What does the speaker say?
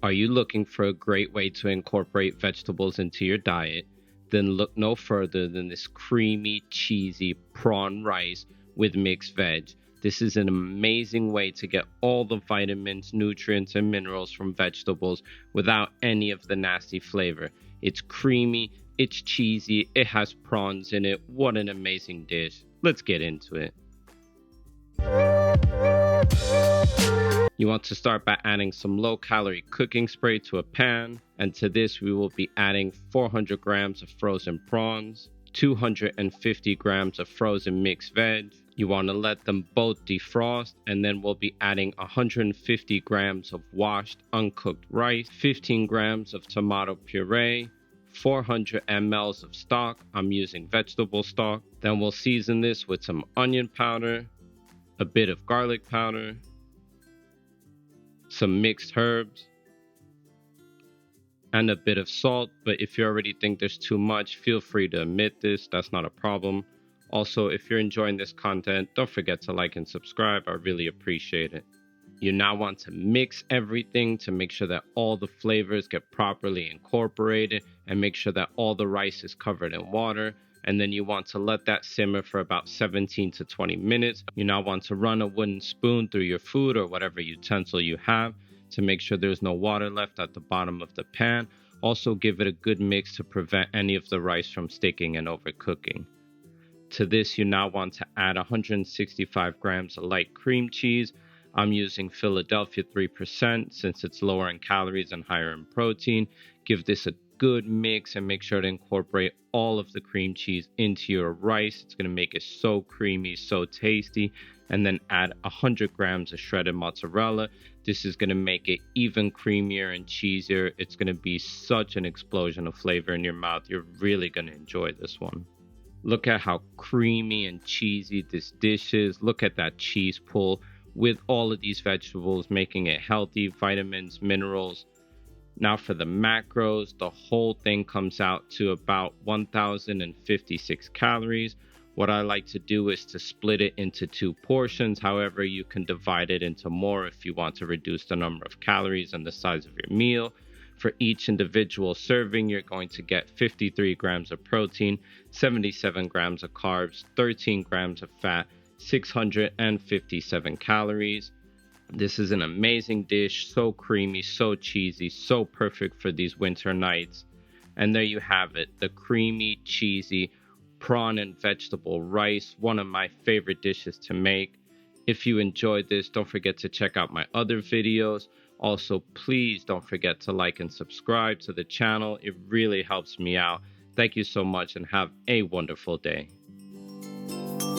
Are you looking for a great way to incorporate vegetables into your diet? Then look no further than this creamy, cheesy prawn rice with mixed veg. This is an amazing way to get all the vitamins, nutrients, and minerals from vegetables without any of the nasty flavor. It's creamy, it's cheesy, it has prawns in it. What an amazing dish. Let's get into it. You want to start by adding some low-calorie cooking spray to a pan, and to this we will be adding 400 grams of frozen prawns, 250 grams of frozen mixed veg. You want to let them both defrost, and then we'll be adding 150 grams of washed uncooked rice, 15 grams of tomato puree, 400 mLs of stock. I'm using vegetable stock. Then we'll season this with some onion powder, a bit of garlic powder, some mixed herbs, and a bit of salt. But if you already think there's too much, feel free to omit this. That's not a problem. Also, if you're enjoying this content, don't forget to like and subscribe. I really appreciate it. You now want to mix everything to make sure that all the flavors get properly incorporated and make sure that all the rice is covered in water. And then you want to let that simmer for about 17 to 20 minutes. You now want to run a wooden spoon through your food or whatever utensil you have to make sure there's no water left at the bottom of the pan. Also give it a good mix to prevent any of the rice from sticking and overcooking. To this, you now want to add 165 grams of light cream cheese. I'm using Philadelphia 3% since it's lower in calories and higher in protein. Give this a good mix and make sure to incorporate all of the cream cheese into your rice. It's going to make it so creamy, so tasty. And then add 100 grams of shredded mozzarella. This is going to make it even creamier and cheesier. It's going to be such an explosion of flavor in your mouth. You're really going to enjoy this one. Look at how creamy and cheesy this dish is. Look at that cheese pull with all of these vegetables, making it healthy, vitamins, minerals. Now for the macros, the whole thing comes out to about 1,056 calories. What I like to do is to split it into 2 portions. However, you can divide it into more if you want to reduce the number of calories and the size of your meal. For each individual serving, you're going to get 53 grams of protein, 77 grams of carbs, 13 grams of fat, 657 calories. This is an amazing dish, so creamy, so cheesy, so perfect for these winter nights. And there you have it, the creamy, cheesy prawn and vegetable rice, one of my favorite dishes to make. If you enjoyed this, don't forget to check out my other videos. Also, please don't forget to like and subscribe to the channel. It really helps me out. Thank you so much and have a wonderful day.